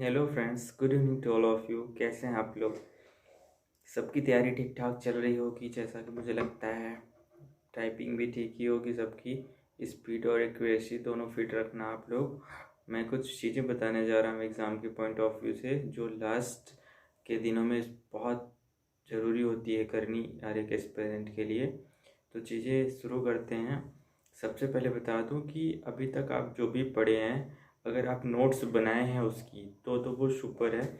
Hello friends, good evening to all of you. कैसे हैं आप लोग? सबकी तैयारी ठीक ठाक चल रही होगी जैसा कि मुझे लगता है। टाइपिंग भी ठीक ही होगी सबकी। स्पीड और एक्यूरेसी दोनों फिट रखना आप लोग। मैं कुछ चीज़ें बताने जा रहा हूँ एग्ज़ाम के पॉइंट ऑफ व्यू से, जो लास्ट के दिनों में बहुत ज़रूरी होती है करनी हर एक एस्पिरेंट के लिए। तो चीज़ें शुरू करते हैं। सबसे पहले बता दूं कि अभी तक आप जो भी पढ़े हैं, अगर आप नोट्स बनाए हैं उसकी तो वो सुपर है।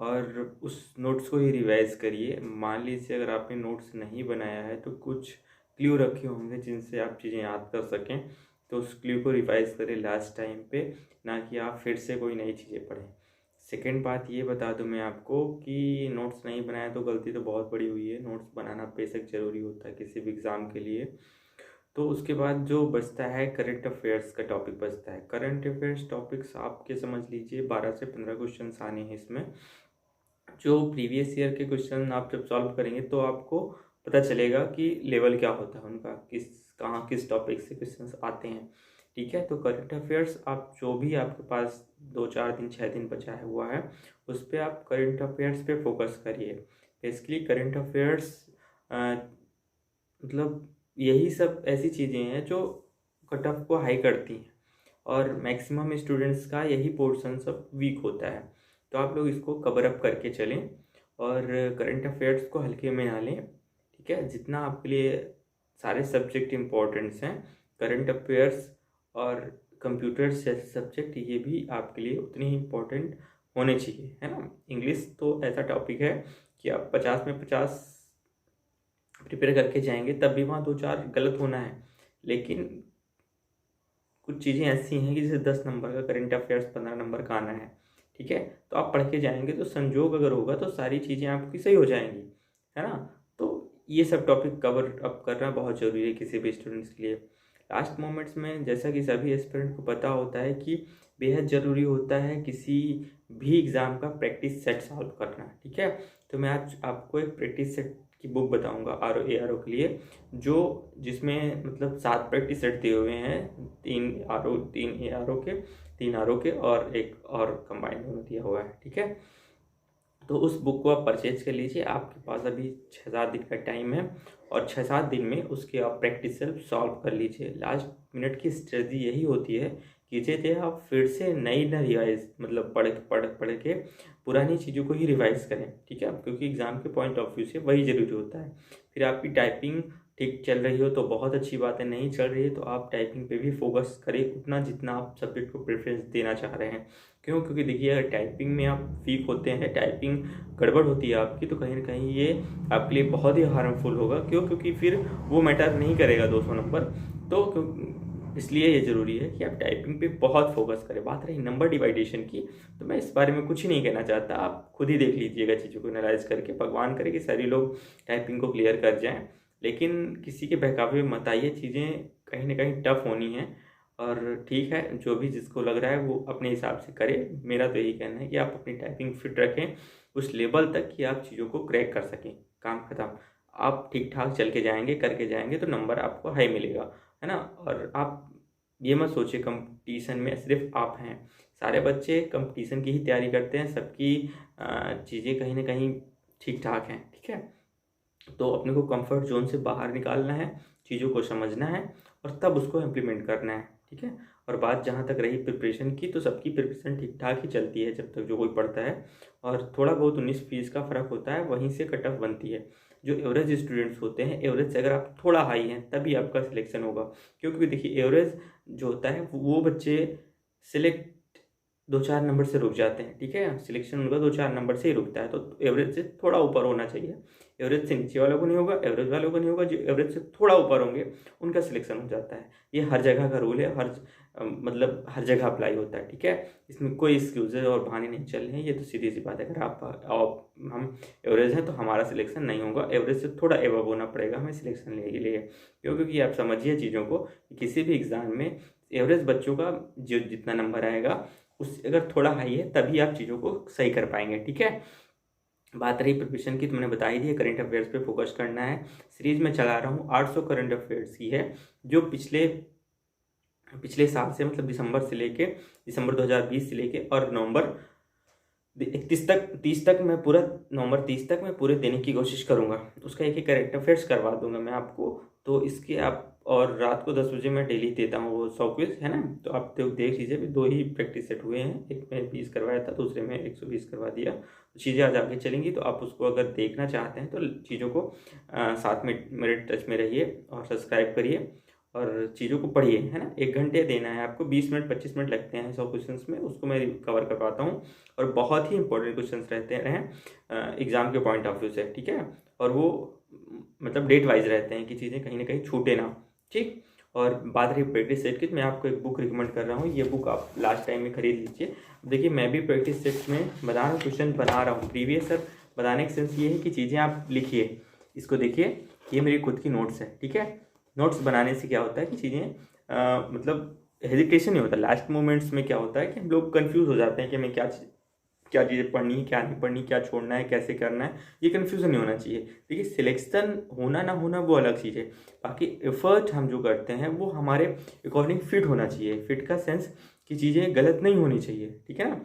और उस नोट्स को ही रिवाइज करिए। मान लीजिए अगर आपने नोट्स नहीं बनाया है तो कुछ क्ल्यू रखे होंगे जिनसे आप चीज़ें याद कर सकें, तो उस क्ल्यू को रिवाइज करें लास्ट टाइम पे, ना कि आप फिर से कोई नई चीज़ें पढ़ें। सेकेंड बात ये बता दूं मैं आपको कि नोट्स नहीं बनाया तो गलती तो बहुत बड़ी हुई है। नोट्स बनाना बेशक ज़रूरी होता है किसी भी एग्ज़ाम के लिए। तो उसके बाद जो बचता है करंट अफेयर्स का टॉपिक बचता है। करंट अफेयर्स टॉपिक्स आपके समझ लीजिए 12 से 15 क्वेश्चन आने हैं इसमें। जो प्रीवियस ईयर के क्वेश्चन आप जब सॉल्व करेंगे तो आपको पता चलेगा कि लेवल क्या होता है उनका, किस टॉपिक से क्वेश्चंस आते हैं। ठीक है, तो करंट अफेयर्स आप जो भी आपके पास 2-4 दिन 6 दिन बचा है हुआ है, उस पर आप करंट अफेयर्स पे फोकस करिए। बेसिकली करंट अफेयर्स मतलब यही सब ऐसी चीज़ें हैं जो कट ऑफ को हाई करती हैं, और मैक्सिमम स्टूडेंट्स का यही पोर्शन सब वीक होता है। तो आप लोग इसको कवर अप करके चलें और करंट अफेयर्स को हल्के में ना लें। ठीक है, जितना आपके लिए सारे सब्जेक्ट इम्पोर्टेंट्स हैं, करंट अफेयर्स और कंप्यूटर जैसे सब्जेक्ट ये भी आपके लिए उतने ही इम्पोर्टेंट होने चाहिए, है ना। इंग्लिश तो ऐसा टॉपिक है कि आप 50 में 50 प्रिपेयर करके जाएंगे तब भी वहाँ 2-4 गलत होना है। लेकिन कुछ चीज़ें ऐसी हैं कि जैसे 10 नंबर का करंट अफेयर्स 15 नंबर का आना है। ठीक है, तो आप पढ़ के जाएंगे तो संजोग अगर होगा तो सारी चीज़ें आपकी सही हो जाएंगी, है ना। तो ये सब टॉपिक कवर अप करना बहुत ज़रूरी है किसी भी स्टूडेंट्स के लिए। लास्ट मोमेंट्स में जैसा कि सभी एस्पिरेंट को पता होता है कि बेहद ज़रूरी होता है किसी भी एग्ज़ाम का प्रैक्टिस सेट सॉल्व करना। ठीक है, तो मैं आज आपको एक प्रैक्टिस सेट की बुक बताऊंगा RO के लिए, जो जिसमें मतलब 7 प्रैक्टिस सेट दिए हुए हैं। 3 ARO के और एक और कंबाइंड दोनों दिया हुआ है। ठीक है, तो उस बुक को आप परचेज कर लीजिए। आपके पास अभी 6-7 दिन का टाइम है, और 6-7 दिन में उसके आप प्रैक्टिस सेल्फ सॉल्व कर लीजिए। लास्ट मिनट की स्ट्रेटजी यही होती है कि जैसे आप फिर से नई ना रिवाइज मतलब पढ़ के पुरानी चीज़ों को ही रिवाइज करें। ठीक है, क्योंकि एग्ज़ाम के पॉइंट ऑफ व्यू से वही ज़रूरी होता है। फिर आपकी टाइपिंग ठीक चल रही हो तो बहुत अच्छी बात है, नहीं चल रही है तो आप टाइपिंग पे भी फोकस करें उतना जितना आप सब्जेक्ट को प्रेफरेंस देना चाह रहे हैं। क्यों? क्योंकि देखिए, अगर टाइपिंग में आप वीक होते हैं, टाइपिंग गड़बड़ होती है आपकी, तो कहीं ना कहीं ये आपके लिए बहुत ही हार्मफुल होगा। क्यों? क्योंकि फिर वो मैटर नहीं करेगा 200 नंबर। तो इसलिए ये ज़रूरी है कि आप टाइपिंग पे बहुत फोकस करें। बात रही नंबर डिवाइडेशन की, तो मैं इस बारे में कुछ ही नहीं कहना चाहता। आप खुद ही देख लीजिएगा चीज़ों को एनालाइज करके। भगवान करे कि सारे लोग टाइपिंग को क्लियर कर जाएं, लेकिन किसी के बहकावे में मत आइए। चीज़ें कहीं ना कहीं टफ होनी है, और ठीक है, जो भी जिसको लग रहा है वो अपने हिसाब से करे। मेरा तो यही कहना है कि आप अपनी टाइपिंग फिट रखें उस लेवल तक कि आप चीज़ों को क्रैक कर सकें। काम खत्म। आप ठीक ठाक चल के जाएंगे, करके जाएंगे तो नंबर आपको हाई मिलेगा, है ना। और आप ये मत सोचिए कंपटीशन में सिर्फ आप हैं। सारे बच्चे कंपटीशन की ही तैयारी करते हैं। सबकी चीज़ें कहीं ना कहीं ठीक ठाक हैं। ठीक है, तो अपने को कंफर्ट जोन से बाहर निकालना है, चीज़ों को समझना है और तब उसको इम्प्लीमेंट करना है। ठीक है, और बात जहाँ तक रही प्रिपरेशन की, तो सबकी प्रिपरेशन ठीक ठाक ही चलती है जब तक जो कोई पढ़ता है, और थोड़ा बहुत 19-20 का फ़र्क होता है, वहीं से कट ऑफ बनती है। जो एवरेज स्टूडेंट्स होते हैं, एवरेज से अगर आप थोड़ा हाई हैं तभी आपका सिलेक्शन होगा। क्योंकि देखिए, एवरेज जो होता है वो बच्चे सिलेक्ट 2-4 नंबर से रुक जाते हैं। ठीक है, सिलेक्शन उनका 2-4 नंबर से ही रुकता है। तो एवरेज से थोड़ा ऊपर होना चाहिए। एवरेज से नीचे वालों को नहीं होगा, एवरेज वालों को नहीं होगा। जो एवरेज से थोड़ा ऊपर होंगे उनका सिलेक्शन हो जाता है। ये हर जगह का रूल है, मतलब हर जगह अप्लाई होता है। ठीक है, इसमें कोई एक्सक्यूजेज और बहाने नहीं चल रहे हैं। ये तो सीधी सी बात है। अगर आप हम एवरेज हैं तो हमारा सिलेक्शन नहीं होगा। एवरेज से थोड़ा एवब होना पड़ेगा हमें सिलेक्शन लेने के लिए। क्यों? क्योंकि आप समझिए चीज़ों को, किसी भी एग्ज़ाम में एवरेज बच्चों का जो जितना नंबर आएगा उससे अगर थोड़ा हाई है तभी आप चीज़ों को सही कर पाएंगे। ठीक है, बात रही प्रिपरेशन की, तो मैंने बता ही दी। करंट अफेयर्स पे फोकस करना है। सीरीज में चला रहा हूँ 800 करंट अफेयर्स की है, जो पिछले पिछले साल से मतलब दिसंबर 2020 से लेके और नवंबर 30 तक मैं पूरा, नवंबर 30 तक मैं पूरे देने की कोशिश करूँगा। उसका एक एक करंट अफेयर्स करवा दूंगा मैं आपको। तो इसके आप, और रात को 10 बजे मैं डेली देता हूँ वो 100 क्विज, है ना। तो आप देख लीजिए, अभी 2 ही प्रैक्टिस सेट हुए हैं, एक में 20 करवाया था, दूसरे में 120 करवा दिया। तो चीज़ें आज आगे चलेंगी, तो आप उसको अगर देखना चाहते हैं तो चीज़ों को साथ में मेरे टच में रहिए और सब्सक्राइब करिए और चीज़ों को पढ़िए, है ना। 1 घंटे देना है आपको, 20 मिनट 25 मिनट लगते हैं 100 क्वेश्चंस में, उसको मैं कवर करवाता हूँ। और बहुत ही इंपॉर्टेंट क्वेश्चंस रहते हैं एग्ज़ाम के पॉइंट ऑफ व्यू से, ठीक है। और वो मतलब डेट वाइज रहते हैं कि चीज़ें कहीं ना कहीं छूटे ना, ठीक। और बात रही प्रैक्टिस सेट की, तो मैं आपको एक बुक रिकमेंड कर रहा हूँ। ये बुक आप लास्ट टाइम में खरीद लीजिए। देखिए, मैं भी प्रैक्टिस सेट्स में बना रहा हूँ, क्वेश्चन बना रहा हूँ प्रीवियस सर। बताने का सेंस ये है कि चीज़ें आप लिखिए, इसको देखिए, ये मेरी खुद की नोट्स है, ठीक है। नोट्स बनाने से क्या होता है कि चीज़ें मतलब हेजिटेशन नहीं होता। लास्ट मोमेंट्स में क्या होता है कि हम लोग कंफ्यूज हो जाते हैं कि हमें क्या चीज़ें पढ़नी है, क्या नहीं पढ़नी, क्या छोड़ना है, कैसे करना है, ये कन्फ्यूज़न नहीं होना चाहिए। देखिए, सिलेक्शन होना ना होना वो अलग चीज़ है, बाकी एफर्ट हम जो करते हैं वो हमारे अकॉर्डिंग फिट होना चाहिए। फिट का सेंस कि चीज़ें गलत नहीं होनी चाहिए, ठीक है ना।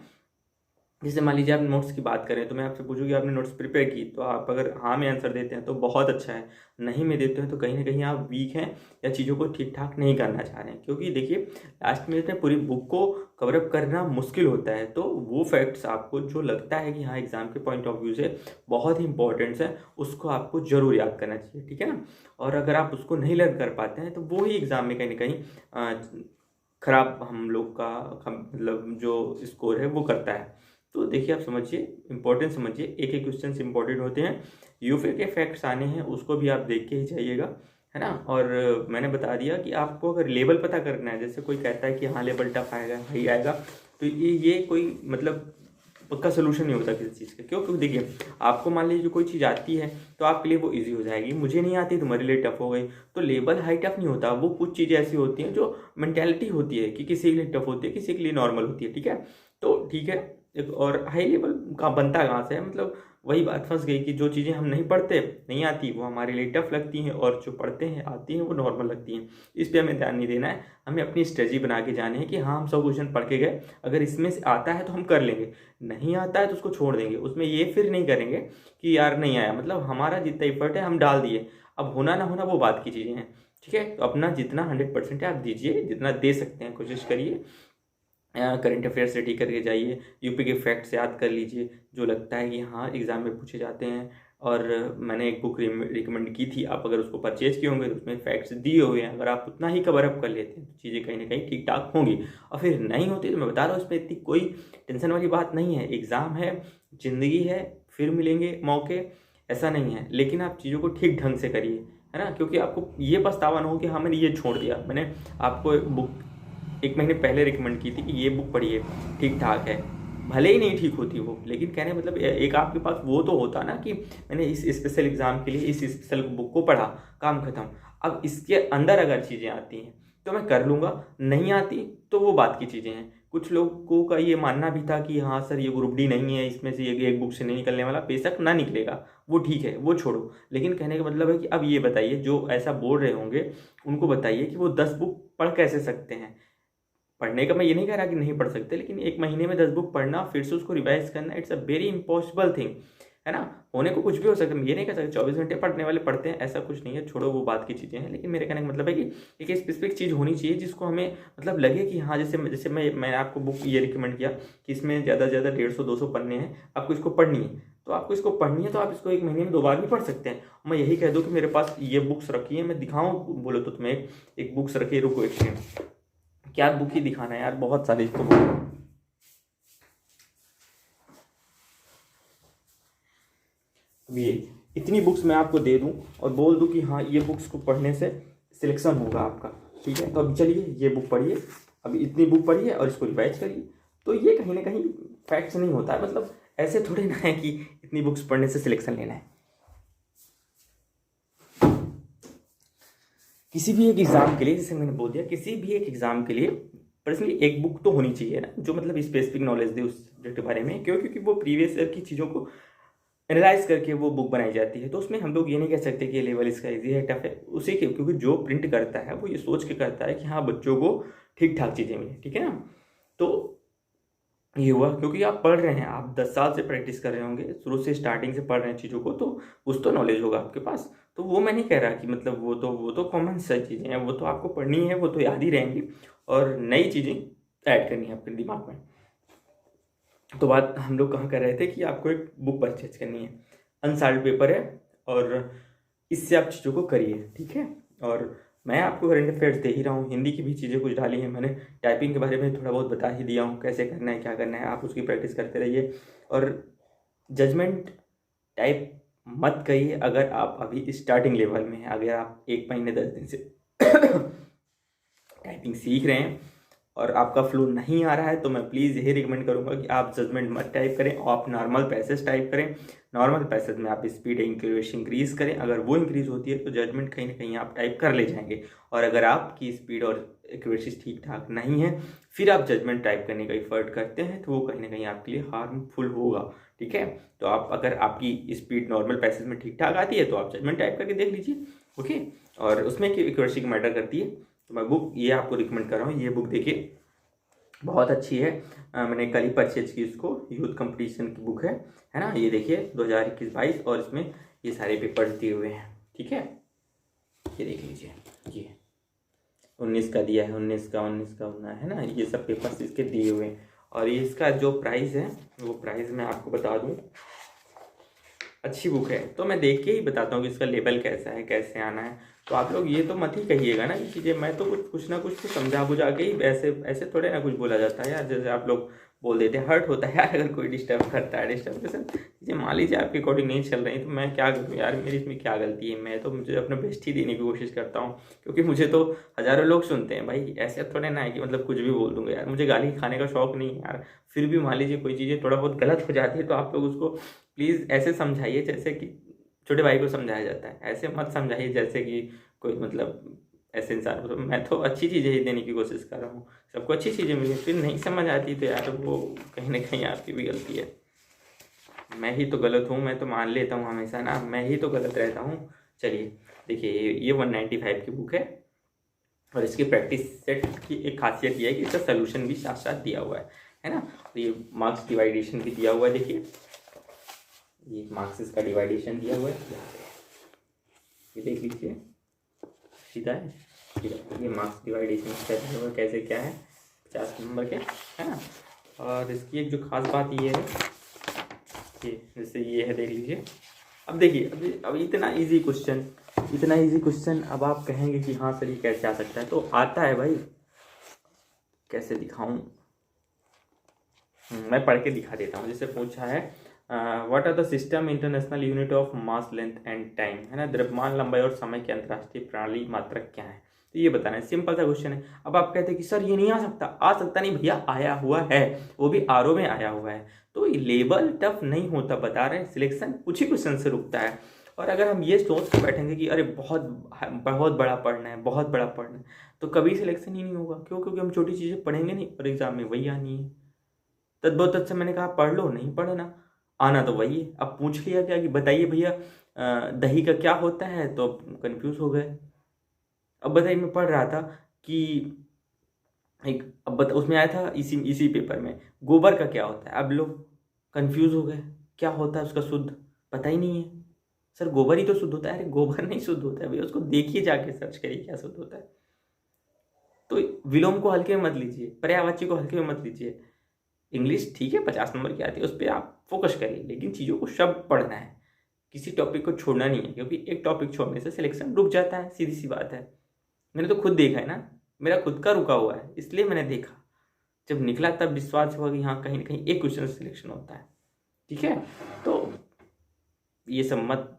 जैसे मान लीजिए आप नोट्स की बात करें, तो मैं आपसे पूछूँ कि आपने नोट्स प्रिपेयर की, तो आप अगर हाँ में आंसर देते हैं तो बहुत अच्छा है, नहीं में देते हैं तो कहीं ना कहीं आप वीक हैं या चीज़ों को ठीक ठाक नहीं करना चाह रहे हैं। क्योंकि देखिए, लास्ट में इतने पूरी बुक को कवरअप करना मुश्किल होता है, तो वो फैक्ट्स आपको जो लगता है कि हाँ एग्ज़ाम के पॉइंट ऑफ व्यू से बहुत ही इंपॉर्टेंट्स है, उसको आपको ज़रूर याद करना चाहिए, ठीक है ना। और अगर आप उसको नहीं लर्न कर पाते हैं तो वो ही एग्ज़ाम में कहीं ना कहीं खराब हम लोग का मतलब जो स्कोर है वो करता है। तो देखिए, आप समझिए, इंपॉर्टेंट समझिए, एक एक क्वेश्चन इंपॉर्टेंट होते हैं। यूफे के फैक्ट्स आने हैं, उसको भी आप देख के ही जाइएगा, है ना। और मैंने बता दिया कि आपको अगर लेवल पता करना है, जैसे कोई कहता है कि हाँ लेवल टफ आएगा, हाई आएगा, तो ये कोई मतलब पक्का सोल्यूशन नहीं होता किसी चीज़ का। क्यों? क्योंकि देखिए, आपको मान लीजिए कोई चीज़ आती है तो आपके लिए वो इजी हो जाएगी, मुझे नहीं आती तुम्हारे लिए टफ हो गई। तो लेवल हाई टफ नहीं होता, वो कुछ चीज़ें ऐसी होती हैं जो मेंटेलिटी होती है कि किसी के लिए टफ होती है, किसी के लिए नॉर्मल होती है, ठीक है। तो ठीक है, और हाई लेवल का बनता कहाँ से है, मतलब वही बात फंस गई कि जो चीज़ें हम नहीं पढ़ते, नहीं आती, वो हमारे लिए टफ लगती हैं, और जो पढ़ते हैं आती हैं वो नॉर्मल लगती हैं। इस पर हमें ध्यान नहीं देना है, हमें अपनी स्ट्रेटजी बना के जाने हैं कि हाँ हम 100 क्वेश्चन पढ़ के गए, अगर इसमें से आता है तो हम कर लेंगे, नहीं आता है तो उसको छोड़ देंगे। उसमें ये फिर नहीं करेंगे कि यार नहीं आया, मतलब हमारा जितना एफर्ट है हम डाल दिए, अब होना ना होना वो बात की चीज़ें हैं, ठीक है। तो अपना जितना 100% है आप दीजिए, जितना दे सकते हैं कोशिश करिए। करंट अफेयर्स रेडी करके जाइए, यूपी के फैक्ट्स याद कर लीजिए जो लगता है कि हाँ एग्ज़ाम में पूछे जाते हैं। और मैंने एक बुक रिकमेंड की थी, आप अगर उसको परचेज किए होंगे तो उसमें फैक्ट्स दिए हुए हैं, अगर आप उतना ही कवर अप कर लेते हैं तो चीज़ें कहीं ना कहीं ठीक ठाक होंगी। और फिर नहीं होती तो मैं बता रहा हूँ, इसमें इतनी कोई टेंशन वाली बात नहीं है। एग्ज़ाम है, ज़िंदगी है, फिर मिलेंगे मौके, ऐसा नहीं है। लेकिन आप चीज़ों को ठीक ढंग से करिए, है ना, क्योंकि आपको ये पछतावा ना हो कि हाँ मैंने ये छोड़ दिया। मैंने आपको बुक 1 महीने पहले रिकमेंड की थी कि ये बुक पढ़िए, ठीक ठाक है, भले ही नहीं ठीक होती वो, लेकिन कहने मतलब एक आपके पास वो तो होता ना कि मैंने इस स्पेशल एग्ज़ाम के लिए इस स्पेशल बुक को पढ़ा, काम खत्म। अब इसके अंदर अगर चीज़ें आती हैं तो मैं कर लूँगा, नहीं आती तो वो बात की चीज़ें हैं। कुछ लोगों का ये मानना भी था कि हाँ सर ये ग्रुप डी नहीं है, इसमें से ये एक बुक से नहीं निकलने वाला, बेशक ना निकलेगा, वो ठीक है, वो छोड़ो। लेकिन कहने का मतलब है कि अब ये बताइए, जो ऐसा बोल रहे होंगे उनको बताइए कि वो 10 बुक पढ़ कैसे सकते हैं। पढ़ने का मैं ये नहीं कह रहा कि नहीं पढ़ सकते, लेकिन 1 महीने में 10 बुक पढ़ना, फिर से उसको रिवाइज करना, it's a very impossible thing, है ना। होने को कुछ भी हो सकता है, ये नहीं कह सकते 24 घंटे पढ़ने वाले पढ़ते हैं, ऐसा कुछ नहीं है, छोड़ो वो बात की चीज़ें हैं। लेकिन मेरे कहने का मतलब है कि एक स्पेसिफिक चीज़ होनी चाहिए जिसको हमें मतलब लगे कि हाँ, जैसे मैंने आपको बुक ये रिकमेंड किया कि इसमें ज़्यादा से ज़्यादा 150-200 पन्ने हैं, आपको इसको पढ़नी है, तो आपको इसको पढ़नी है तो आप इसको 1 महीने में 2 बार भी पढ़ सकते हैं। मैं यही कह दूँ कि मेरे पास ये बुक्स रखी है, मैं दिखाऊँ बोलो तो तुम्हें एक बुक्स रखी है, रुको एक सेकंड, क्या बुक ही दिखाना है यार, बहुत सारी तो बुक। अब ये इतनी बुक्स मैं आपको दे दूं और बोल दूं कि हाँ ये बुक्स को पढ़ने से सिलेक्शन होगा आपका, ठीक है। तो अभी चलिए ये बुक पढ़िए, अभी इतनी बुक पढ़िए और इसको रिवाइज करिए। तो ये कहीं ना कहीं फैक्ट्स नहीं होता है, मतलब ऐसे थोड़े ना है कि इतनी बुक्स पढ़ने से सिलेक्शन लेना है। किसी भी एक एग्ज़ाम के लिए, जैसे मैंने बोल दिया, किसी भी एक एग्ज़ाम के लिए पर्सनली एक बुक तो होनी चाहिए ना, जो मतलब स्पेसिफिक नॉलेज दे उस सब्जेक्ट के बारे में। क्यों? क्योंकि वो प्रीवियस ईयर की चीज़ों को एनालाइज करके वो बुक बनाई जाती है। तो उसमें हम लोग ये नहीं कह सकते कि ये लेवल इसका इजी है, टफ है, उसी के, क्योंकि जो प्रिंट करता है वो ये सोच के करता है कि हाँ बच्चों को ठीक ठाक चीज़ें मिले, ठीक है ना। तो ये हुआ क्योंकि आप पढ़ रहे हैं, आप 10 साल से प्रैक्टिस कर रहे होंगे, शुरू से स्टार्टिंग से पढ़ रहे हैं चीज़ों को, तो कुछ तो नॉलेज होगा आपके पास। तो वो मैं नहीं कह रहा कि मतलब वो तो कॉमन सी चीज़ें हैं, वो तो आपको पढ़नी है, वो तो याद ही रहेंगी, और नई चीज़ें ऐड करनी है आपके दिमाग में। तो बात हम लोग कहाँ कर रहे थे कि आपको एक बुक परचेज करनी है, अनसॉल्व्ड पेपर है, और इससे आप चीज़ों को करिए, ठीक है। और मैं आपको करंट अफेयर्स दे ही रहा हूँ, हिंदी की भी चीज़ें कुछ डाली हैं मैंने, टाइपिंग के बारे में थोड़ा बहुत बता ही दिया हूँ, कैसे करना है क्या करना है, आप उसकी प्रैक्टिस करते रहिए। और जजमेंट टाइप मत करिए अगर आप अभी स्टार्टिंग लेवल में हैं, अगर आप 1 महीने 10 दिन से टाइपिंग सीख रहे हैं और आपका फ्लो नहीं आ रहा है, तो मैं प्लीज़ यही रिकमेंड करूंगा कि आप जजमेंट मत टाइप करें, आप नॉर्मल पैसेज टाइप करें। नॉर्मल पैसेज में आप स्पीड इंक्रीज करें, अगर वो इंक्रीज होती है तो जजमेंट कहीं ना कहीं आप टाइप कर ले जाएंगे। और अगर आपकी स्पीड और एक्यूरेसी ठीक ठाक नहीं है, फिर आप जजमेंट टाइप करने का एफर्ट करते हैं, तो वो कहीं ना कहीं आपके लिए हार्मफुल होगा, ठीक है। तो आप, अगर आपकी स्पीड नॉर्मल पैसेज में ठीक ठाक आती है तो आप जजमेंट टाइप करके देख लीजिए, ओके। और उसमें एक्यूरेसी की मैटर करती है। तो मैं बुक ये आपको रिकमेंड कर रहा हूँ, ये बुक देखिए, बहुत अच्छी है। मैंने कल ही परचेज की इसको, यूथ कंपटीशन की बुक है ना। ये देखिए 2021-22, और इसमें ये सारे पेपर्स दिए हुए हैं, ठीक है। ये देख लीजिए, ये 19 का दिया है, 19 का 19 है ना, ये सब पेपर्स इसके दिए हुए हैं। और ये इसका जो प्राइस है, वो प्राइस मैं आपको बता दूँ, अच्छी बुक है तो मैं देख के ही बताता हूँ कि इसका लेवल कैसा है, कैसे आना है। तो आप लोग ये तो मत ही कहिएगा ना कि चीज़ें, मैं तो कुछ ना कुछ तो समझा बुझा के ही, ऐसे ऐसे थोड़े ना कुछ बोला जाता है यार, जैसे आप लोग बोल देते हैं। हर्ट होता है यार अगर कोई डिस्टर्ब करता है, डिस्टर्ब चीज़ें मान लीजिए आपके अकॉर्डिंग नहीं चल रही, तो मैं क्या करूँ यार, मेरी इसमें क्या गलती है। मैं तो, मुझे अपना बेस्ट ही देने की कोशिश करता हूँ, क्योंकि मुझे तो हज़ारों लोग सुनते हैं भाई, ऐसे थोड़े ना है कि मतलब कुछ भी बोल दूंगा यार। मुझे गाली खाने का शौक नहीं है यार, फिर भी मान लीजिए कोई चीज़ें थोड़ा बहुत गलत हो जाती है, तो आप लोग उसको प्लीज़ ऐसे समझाइए जैसे कि छोटे भाई को समझाया जाता है, ऐसे मत समझाइए जैसे कि कोई मतलब ऐसे इंसान को। मैं तो अच्छी चीज़ें ही देने की कोशिश कर रहा हूँ, सबको अच्छी चीज़ें मिली, फिर नहीं समझ आती तो यार वो कहीं ना कहीं आपकी भी गलती है। मैं ही तो गलत हूँ, मैं तो मान लेता हूँ हमेशा ना, मैं ही तो गलत रहता हूँ। चलिए देखिए, ये 195 की बुक है, और इसकी प्रैक्टिस सेट की एक खासियत ये है कि इसका सोल्यूशन भी साथ साथ दिया हुआ है ना। तो ये मार्क्स डिवाइडेशन भी दिया हुआ है, देखिए ये मार्क्स का डिवाइडेशन दिया हुआ है, ये देख लीजिए, सीधा है, ये मार्क्स डिवाइडेशन दिया हुआ है, कैसे क्या है 50 नंबर के, है ना। और इसकी एक जो खास बात ये है, ये जैसे ये है, देख लीजिए। अब देखिए, अभी इतना इजी क्वेश्चन, अब आप कहेंगे कि हाँ सर ये कैसे आ सकता है, तो आता है भाई, कैसे दिखाऊं, मैं पढ़ के दिखा देता हूँ। जैसे पूछा है, what are the system international unit of mass length and time, है ना, द्रव्यमान, लंबाई और समय की अंतर्राष्ट्रीय प्रणाली मात्रक क्या है। तो ये बताना है, सिंपल सा क्वेश्चन है। अब आप कहते हैं कि सर ये नहीं आ सकता नहीं भैया, आया हुआ है, वो भी आरओ में आया हुआ है। तो लेवल टफ नहीं होता, बता रहे हैं, सिलेक्शन कुछ ही क्वेश्चन से रुकता है। और अगर हम ये सोच के बैठेंगे कि अरे बहुत बहुत बड़ा पढ़ना है, बहुत बड़ा पढ़ना है, तो कभी सिलेक्शन ही नहीं होगा। क्यों? क्योंकि हम छोटी चीज़ें पढ़ेंगे नहीं और एग्जाम में वही आनी है। तद्भुत अच्छा, मैंने कहा पढ़ लो, नहीं पढ़ना, आना तो वही है। अब पूछ लिया क्या कि बताइए भैया दही का क्या होता है, तो कंफ्यूज हो गए। अब बताइए, मैं पढ़ रहा था कि एक, अब बता, उसमें आया था इसी पेपर में, गोबर का क्या होता है। अब लोग कंफ्यूज हो गए, क्या होता है उसका शुद्ध, पता ही नहीं है। सर गोबर ही तो शुद्ध होता है। अरे गोबर नहीं शुद्ध होता है भैया, उसको देखिए, जाके सर्च करिए क्या शुद्ध होता है। तो विलोम को हल्के में मत लीजिए, पर्यायवाची को हल्के में मत लीजिए। इंग्लिश ठीक है 50 नंबर की आती है, उस पर आप फोकस करिए, लेकिन चीज़ों को शब्द पढ़ना है, किसी टॉपिक को छोड़ना नहीं है, क्योंकि एक टॉपिक छोड़ने से सिलेक्शन रुक जाता है, सीधी सी बात है। मैंने तो खुद देखा है ना, मेरा खुद का रुका हुआ है, इसलिए मैंने देखा, जब निकला तब विश्वास हुआ कि हाँ कहीं ना कहीं एक क्वेश्चन सिलेक्शन होता है, ठीक है। तो ये सब मत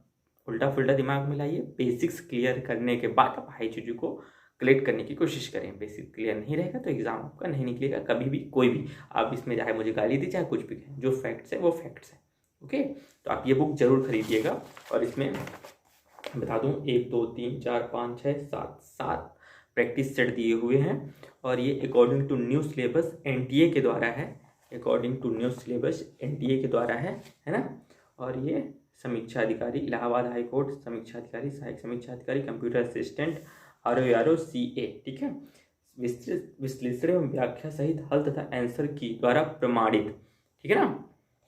उल्टा फुल्टा दिमाग में लाइए, बेसिक्स क्लियर करने के बाद आप हाई चीज़ों को कलेक्ट करने की कोशिश करें। बेसिक क्लियर नहीं रहेगा तो एग्जाम आपका नहीं निकलेगा कभी भी, कोई भी। आप इसमें चाहे मुझे गाली दी, चाहे कुछ भी कहें, जो फैक्ट्स है वो फैक्ट्स है, ओके। तो आप ये बुक जरूर खरीदिएगा। और इसमें बता दूं, 1 2 3 4 5 6 7 प्रैक्टिस सेट दिए हुए हैं, और ये according to new syllabus NTA के द्वारा है, according to new syllabus NTA के द्वारा है ना। और ये समीक्षा अधिकारी, इलाहाबाद हाई कोर्ट समीक्षा अधिकारी, सहायक समीक्षा अधिकारी, कंप्यूटर असिस्टेंट, RO सी ए, ठीक है। विश्लेषण एवं व्याख्या सहित हल तथा आंसर की द्वारा प्रमाणित। ठीक है ना,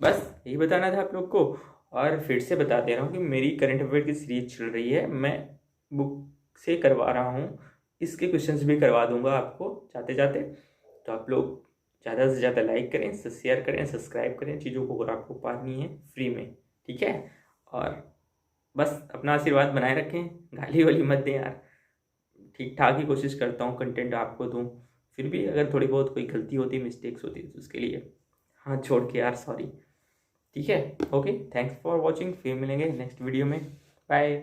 बस यही बताना था आप लोग को। और फिर से बता दे रहा हूँ कि मेरी करंट अफेयर की सीरीज चल रही है, मैं बुक से करवा रहा हूँ, इसके क्वेश्चंस भी करवा दूंगा आपको जाते जाते। तो आप लोग ज़्यादा से ज़्यादा लाइक करें, शेयर करें, सब्सक्राइब करें, चीज़ों को अगर आपको पानी है फ्री में। ठीक है, और बस अपना आशीर्वाद बनाए रखें, गाली वाली मत दें यार, ठीक ठाक ही कोशिश करता हूँ कंटेंट आपको दूँ, फिर भी अगर थोड़ी बहुत कोई गलती होती, मिस्टेक्स होती तो उसके लिए हाथ छोड़ के यार सॉरी। ठीक है, ओके, थैंक्स फॉर वॉचिंग, फिर मिलेंगे नेक्स्ट वीडियो में, बाय।